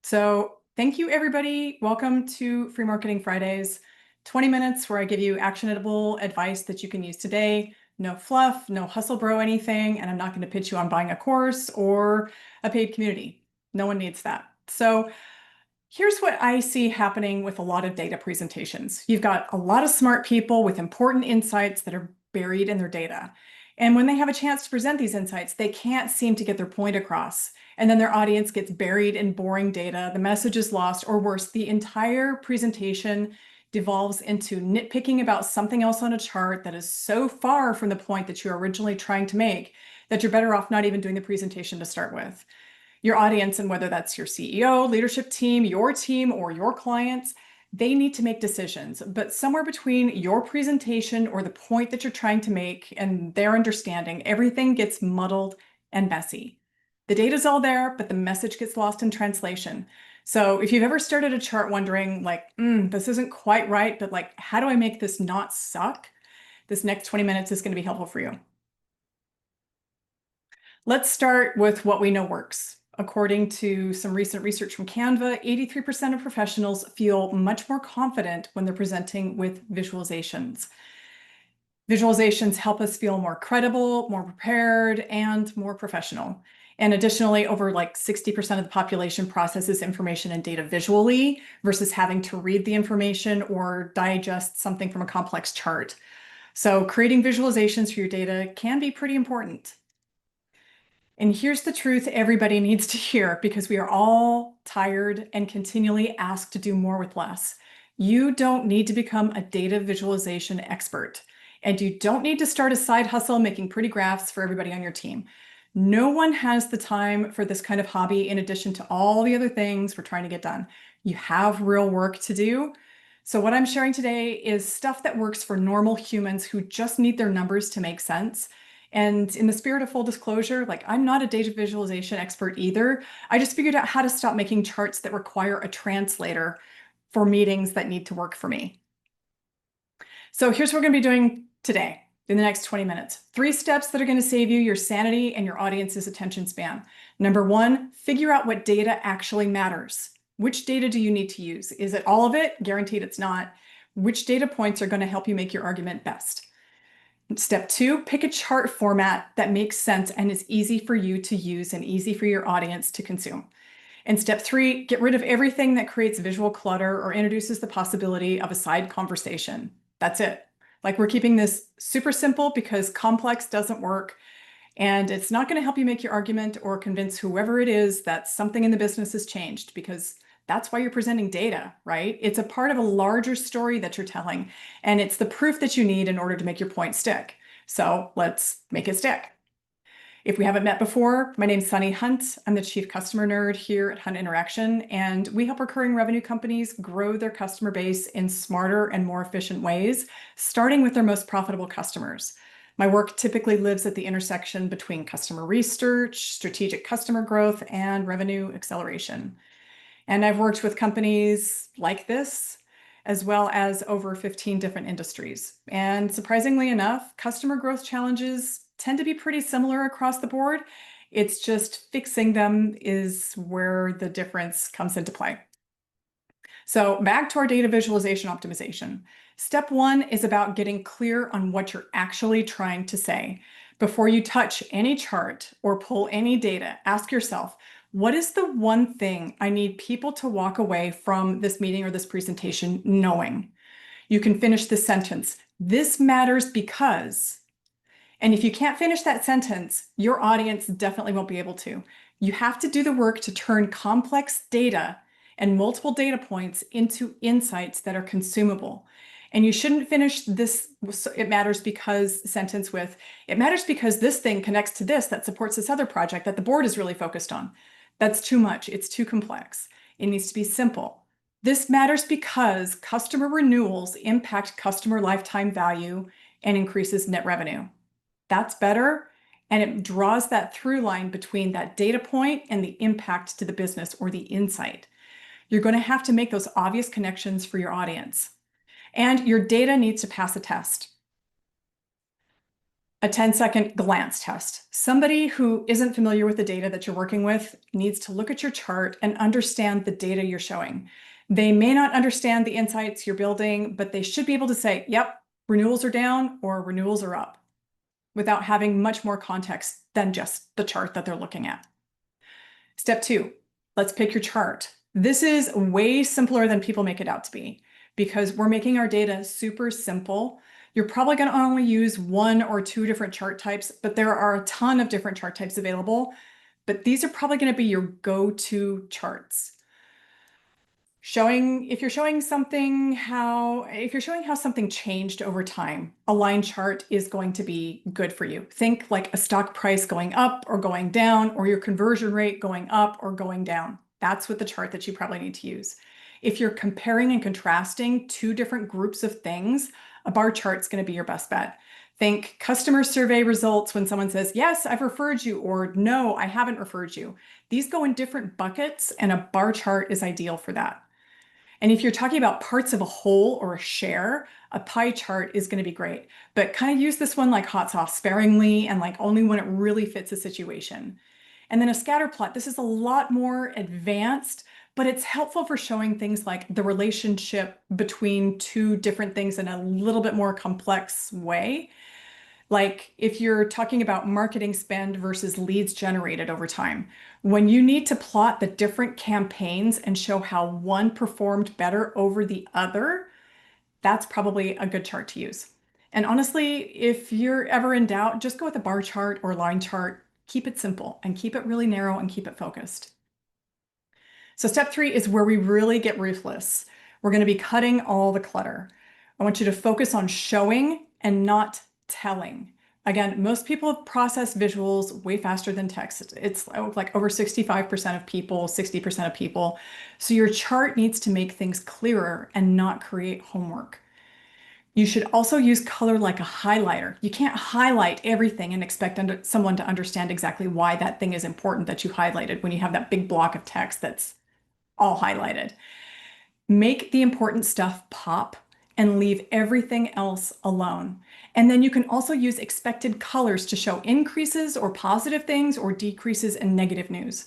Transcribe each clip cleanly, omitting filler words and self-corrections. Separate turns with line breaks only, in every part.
So thank you, everybody. Welcome to Free Marketing Fridays, 20 minutes where I give you actionable advice that you can use today. No fluff, no hustle bro anything, and I'm not going to pitch you on buying a course or a paid community. No one needs that. So here's what I see happening with a lot of data presentations. You've got a lot of smart people with important insights that are buried in their data. And when they have a chance to present these insights, they can't seem to get their point across. And then their audience gets buried in boring data, the message is lost, or worse, the entire presentation devolves into nitpicking about something else on a chart that is so far from the point that you're originally trying to make that you're better off not even doing the presentation to start with. Your audience, and whether that's your CEO, leadership team, or your clients, they need to make decisions. But somewhere between your presentation or the point that you're trying to make and their understanding, everything gets muddled and messy. The data's all there, but the message gets lost in translation. So if you've ever started a chart wondering like, this isn't quite right, but like, how do I make this not suck? This next 20 minutes is going to be helpful for you. Let's start with what we know works. According to some recent research from Canva, 83% of professionals feel much more confident when they're presenting with visualizations. Visualizations help us feel more credible, more prepared, and more professional. And additionally, over like 60% of the population processes information and data visually versus having to read the information or digest something from a complex chart. So creating visualizations for your data can be pretty important. And here's the truth everybody needs to hear because we are all tired and continually asked to do more with less. You don't need to become a data visualization expert, and you don't need to start a side hustle making pretty graphs for everybody on your team. No one has the time for this kind of hobby in addition to all the other things we're trying to get done. You have real work to do. So what I'm sharing today is stuff that works for normal humans who just need their numbers to make sense. And in the spirit of full disclosure, like I'm not a data visualization expert either. I just figured out how to stop making charts that require a translator for meetings that need to work for me. So here's what we're going to be doing today in the next 20 minutes. 3 steps that are going to save you your sanity and your audience's attention span. Number 1, figure out what data actually matters. Which data do you need to use? Is it all of it? Guaranteed it's not. Which data points are going to help you make your argument best? Step 2, pick a chart format that makes sense and is easy for you to use and easy for your audience to consume. And step 3, get rid of everything that creates visual clutter or introduces the possibility of a side conversation. That's it. Like we're keeping this super simple because complex doesn't work. And it's not going to help you make your argument or convince whoever it is that something in the business has changed because that's why you're presenting data, right? It's a part of a larger story that you're telling, and it's the proof that you need in order to make your point stick. So let's make it stick. If we haven't met before, my name's Sunny Hunt. I'm the Chief Customer Nerd here at Hunt Interaction, and we help recurring revenue companies grow their customer base in smarter and more efficient ways, starting with their most profitable customers. My work typically lives at the intersection between customer research, strategic customer growth, and revenue acceleration. And I've worked with companies like this, as well as over 15 different industries. And surprisingly enough, customer growth challenges tend to be pretty similar across the board. It's just fixing them is where the difference comes into play. So back to our data visualization optimization. Step 1 is about getting clear on what you're actually trying to say. Before you touch any chart or pull any data, ask yourself, what is the one thing I need people to walk away from this meeting or this presentation knowing? You can finish the sentence. This matters because, and if you can't finish that sentence, your audience definitely won't be able to. You have to do the work to turn complex data and multiple data points into insights that are consumable. And you shouldn't finish this "it matters because" sentence with, it matters because this thing connects to this that supports this other project that the board is really focused on. That's too much. It's too complex. It needs to be simple. This matters because customer renewals impact customer lifetime value and increases net revenue. That's better. And it draws that through line between that data point and the impact to the business or the insight. You're going to have to make those obvious connections for your audience. And your data needs to pass a test. A 10-second glance test. Somebody who isn't familiar with the data that you're working with needs to look at your chart and understand the data you're showing. They may not understand the insights you're building, but they should be able to say, yep, renewals are down or renewals are up, without having much more context than just the chart that they're looking at. Step 2, let's pick your chart. This is way simpler than people make it out to be because we're making our data super simple. You're probably going to only use 1 or 2 different chart types, but there are a ton of different chart types available. But these are probably going to be your go-to charts. If you're showing how something changed over time, a line chart is going to be good for you. Think like a stock price going up or going down, or your conversion rate going up or going down. That's what the chart that you probably need to use. If you're comparing and contrasting 2 different groups of things, a bar chart is going to be your best bet. Think customer survey results when someone says, yes, I've referred you, or no, I haven't referred you. These go in different buckets, and a bar chart is ideal for that. And if you're talking about parts of a whole or a share, a pie chart is going to be great. But kind of use this one like hot sauce sparingly and like only when it really fits a situation. And then a scatter plot. This is a lot more advanced, but it's helpful for showing things like the relationship between 2 different things in a little bit more complex way. Like if you're talking about marketing spend versus leads generated over time, when you need to plot the different campaigns and show how one performed better over the other, that's probably a good chart to use. And honestly, if you're ever in doubt, just go with a bar chart or line chart. Keep it simple and keep it really narrow and keep it focused. So step 3 is where we really get ruthless. We're going to be cutting all the clutter. I want you to focus on showing and not telling. Again, most people process visuals way faster than text. It's like over 65% of people, 60% of people. So your chart needs to make things clearer and not create homework. You should also use color like a highlighter. You can't highlight everything and expect someone to understand exactly why that thing is important that you highlighted when you have that big block of text that's all highlighted. Make the important stuff pop and leave everything else alone. And then you can also use expected colors to show increases or positive things or decreases in negative news.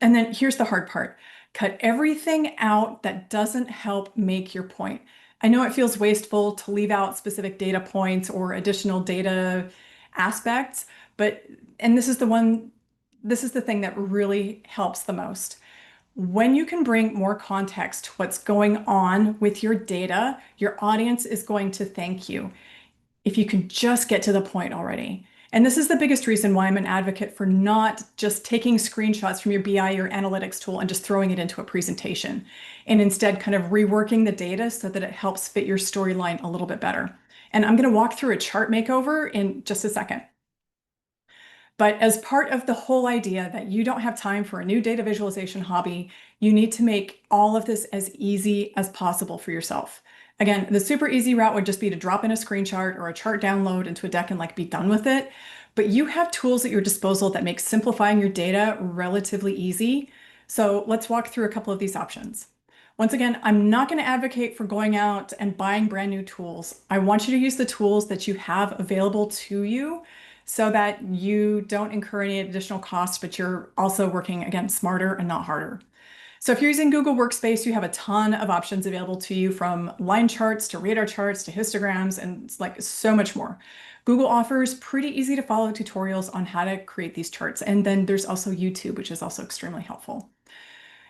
And then here's the hard part. Cut everything out that doesn't help make your point. I know it feels wasteful to leave out specific data points or additional data aspects, and this is the thing that really helps the most. When you can bring more context to what's going on with your data, your audience is going to thank you if you can just get to the point already. And this is the biggest reason why I'm an advocate for not just taking screenshots from your BI or analytics tool and just throwing it into a presentation, and instead kind of reworking the data so that it helps fit your storyline a little bit better. And I'm going to walk through a chart makeover in just a second. But as part of the whole idea that you don't have time for a new data visualization hobby, you need to make all of this as easy as possible for yourself. Again, the super easy route would just be to drop in a screenshot or a chart download into a deck and like be done with it. But you have tools at your disposal that make simplifying your data relatively easy. So let's walk through a couple of these options. Once again, I'm not going to advocate for going out and buying brand new tools. I want you to use the tools that you have available to you so that you don't incur any additional costs, but you're also working, again, smarter and not harder. So if you're using Google Workspace, you have a ton of options available to you, from line charts to radar charts to histograms and like so much more. Google offers pretty easy to follow tutorials on how to create these charts. And then there's also YouTube, which is also extremely helpful.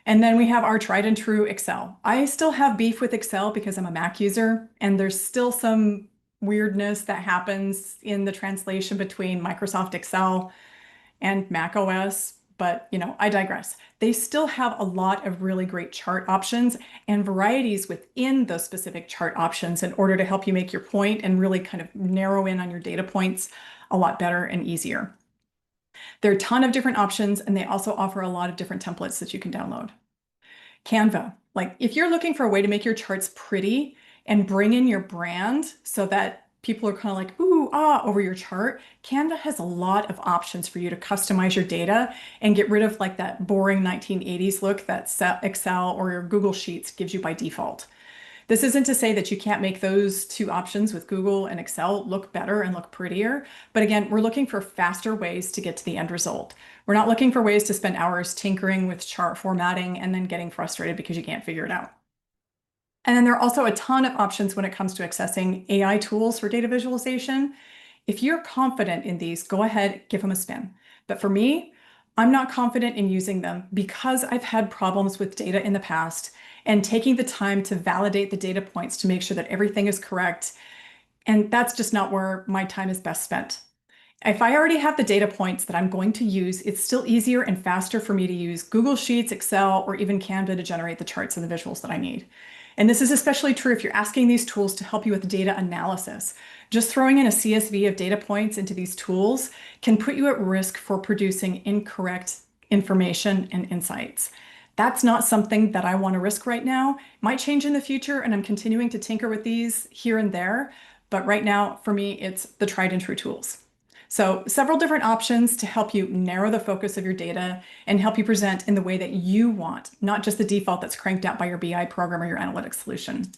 And then we have our tried and true Excel. I still have beef with Excel because I'm a Mac user, and there's still some weirdness that happens in the translation between Microsoft Excel and Mac OS. But I digress. They still have a lot of really great chart options and varieties within those specific chart options in order to help you make your point and really kind of narrow in on your data points a lot better and easier. There are a ton of different options, and they also offer a lot of different templates that you can download. Canva, like if you're looking for a way to make your charts pretty and bring in your brand so that people are kind of like, ooh, ah, over your chart, Canva has a lot of options for you to customize your data and get rid of like that boring 1980s look that Excel or your Google Sheets gives you by default. This isn't to say that you can't make those two options with Google and Excel look better and look prettier. But again, we're looking for faster ways to get to the end result. We're not looking for ways to spend hours tinkering with chart formatting and then getting frustrated because you can't figure it out. And then there are also a ton of options when it comes to accessing AI tools for data visualization. If you're confident in these, go ahead, give them a spin. But for me, I'm not confident in using them because I've had problems with data in the past and taking the time to validate the data points to make sure that everything is correct. And that's just not where my time is best spent. If I already have the data points that I'm going to use, it's still easier and faster for me to use Google Sheets, Excel, or even Canva to generate the charts and the visuals that I need. And this is especially true if you're asking these tools to help you with data analysis. Just throwing in a CSV of data points into these tools can put you at risk for producing incorrect information and insights. That's not something that I want to risk right now. It might change in the future, and I'm continuing to tinker with these here and there. But right now, for me, it's the tried and true tools. So several different options to help you narrow the focus of your data and help you present in the way that you want, not just the default that's cranked out by your BI program or your analytics solution.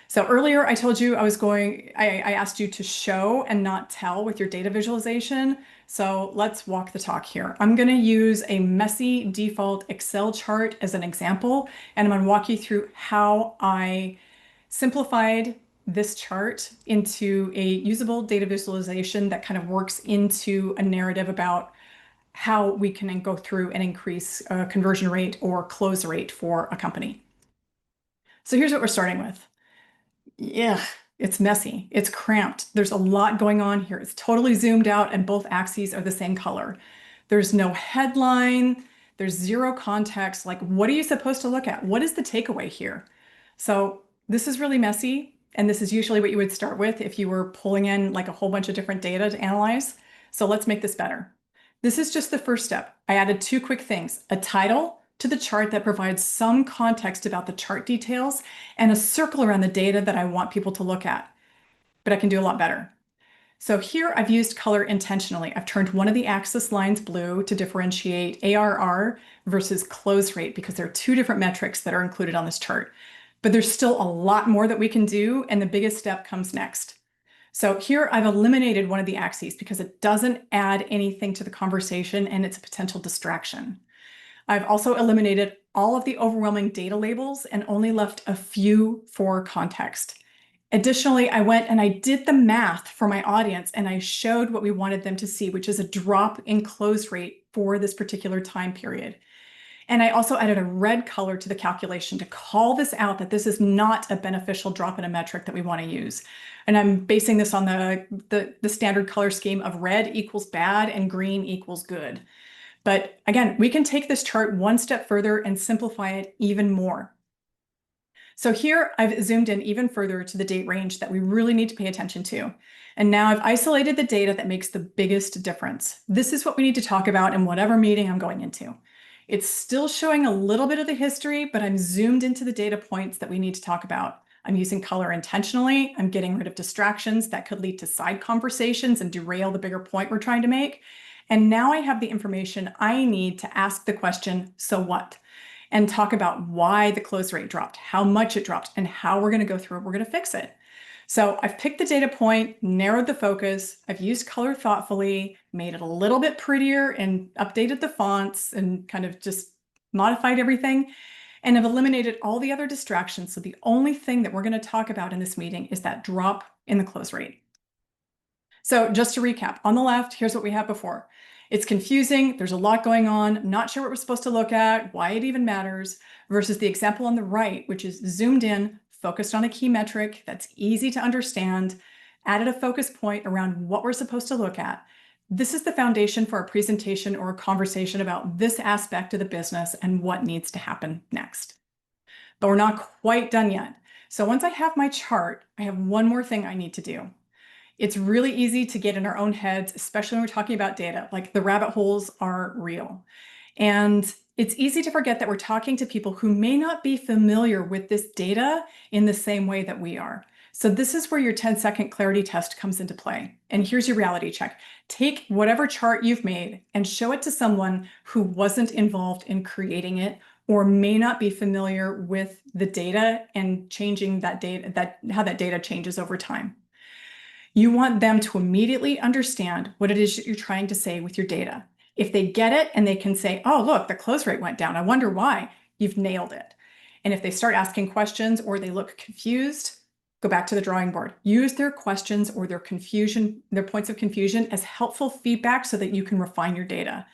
So earlier I told you I asked you to show and not tell with your data visualization. So let's walk the talk here. I'm going to use a messy default Excel chart as an example, and I'm going to walk you through how I simplified this chart into a usable data visualization that kind of works into a narrative about how we can go through and increase conversion rate or close rate for a company. So here's what we're starting with. Yeah, it's messy. It's cramped. There's a lot going on here. It's totally zoomed out and both axes are the same color. There's no headline. There's zero context. Like, what are you supposed to look at? What is the takeaway here? So this is really messy. And this is usually what you would start with if you were pulling in like a whole bunch of different data to analyze. So let's make this better. This is just the first step. I added two quick things: a title to the chart that provides some context about the chart details and a circle around the data that I want people to look at. But I can do a lot better. So here I've used color intentionally. I've turned one of the axis lines blue to differentiate ARR versus close rate because there are two different metrics that are included on this chart. But there's still a lot more that we can do, and the biggest step comes next. So here I've eliminated one of the axes because it doesn't add anything to the conversation and it's a potential distraction. I've also eliminated all of the overwhelming data labels and only left a few for context. Additionally, I went and I did the math for my audience and I showed what we wanted them to see, which is a drop in close rate for this particular time period. And I also added a red color to the calculation to call this out, that this is not a beneficial drop in a metric that we want to use. And I'm basing this on the standard color scheme of red equals bad and green equals good. But again, we can take this chart one step further and simplify it even more. So here I've zoomed in even further to the date range that we really need to pay attention to. And now I've isolated the data that makes the biggest difference. This is what we need to talk about in whatever meeting I'm going into. It's still showing a little bit of the history, but I'm zoomed into the data points that we need to talk about. I'm using color intentionally. I'm getting rid of distractions that could lead to side conversations and derail the bigger point we're trying to make. And now I have the information I need to ask the question, so what? And talk about why the close rate dropped, how much it dropped, and how we're going to go through it. We're going to fix it. So I've picked the data point, narrowed the focus, I've used color thoughtfully, made it a little bit prettier and updated the fonts and kind of just modified everything. And I've eliminated all the other distractions. So the only thing that we're going to talk about in this meeting is that drop in the close rate. So just to recap, on the left, here's what we had before. It's confusing. There's a lot going on. Not sure what we're supposed to look at, why it even matters, versus the example on the right, which is zoomed in, focused on a key metric that's easy to understand, added a focus point around what we're supposed to look at. This is the foundation for a presentation or a conversation about this aspect of the business and what needs to happen next. But we're not quite done yet. So once I have my chart, I have one more thing I need to do. It's really easy to get in our own heads, especially when we're talking about data, like the rabbit holes are real. And it's easy to forget that we're talking to people who may not be familiar with this data in the same way that we are. So this is where your 10-second clarity test comes into play. And here's your reality check. Take whatever chart you've made and show it to someone who wasn't involved in creating it or may not be familiar with the data and changing that data, how that data changes over time. You want them to immediately understand what it is that you're trying to say with your data. If they get it and they can say, oh, look, the close rate went down, I wonder why, you've nailed it. And if they start asking questions or they look confused, go back to the drawing board. Use their questions or their confusion, their points of confusion as helpful feedback so that you can refine your data.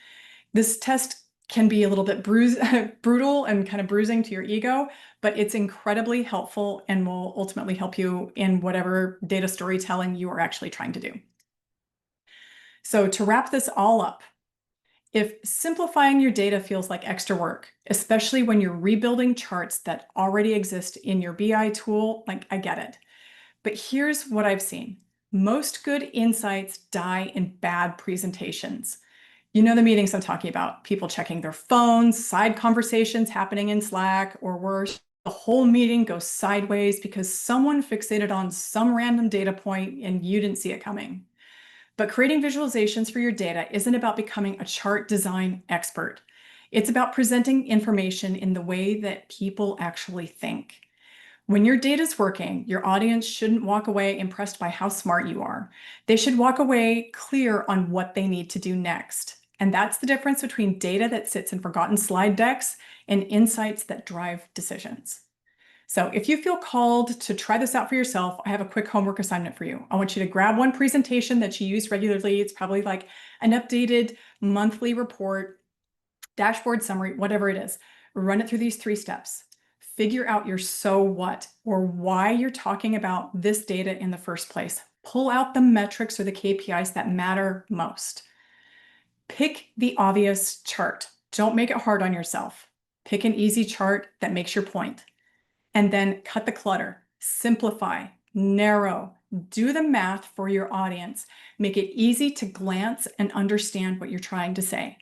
This test can be a little bit brutal and kind of bruising to your ego, but it's incredibly helpful and will ultimately help you in whatever data storytelling you are actually trying to do. So to wrap this all up, if simplifying your data feels like extra work, especially when you're rebuilding charts that already exist in your BI tool, like I get it. But here's what I've seen. Most good insights die in bad presentations. You know the meetings I'm talking about, people checking their phones, side conversations happening in Slack, or worse, the whole meeting goes sideways because someone fixated on some random data point and you didn't see it coming. But creating visualizations for your data isn't about becoming a chart design expert. It's about presenting information in the way that people actually think. When your data is working, your audience shouldn't walk away impressed by how smart you are. They should walk away clear on what they need to do next. And that's the difference between data that sits in forgotten slide decks and insights that drive decisions. So if you feel called to try this out for yourself, I have a quick homework assignment for you. I want you to grab one presentation that you use regularly. It's probably like an updated monthly report, dashboard summary, whatever it is. Run it through these 3 steps. Figure out your so what, or why you're talking about this data in the first place. Pull out the metrics or the KPIs that matter most. Pick the obvious chart. Don't make it hard on yourself. Pick an easy chart that makes your point. And then cut the clutter. Simplify, narrow, do the math for your audience. Make it easy to glance and understand what you're trying to say.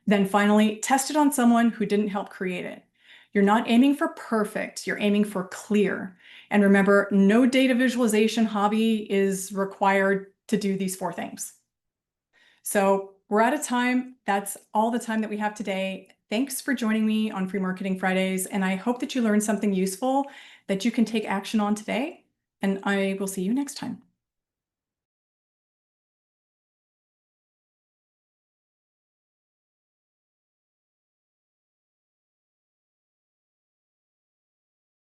Then finally, test it on someone who didn't help create it. You're not aiming for perfect, you're aiming for clear. And remember, no data visualization hobby is required to do these 4 things. So we're out of time. That's all the time that we have today. Thanks for joining me on Free Marketing Fridays, and I hope that you learned something useful that you can take action on today, and I will see you next time.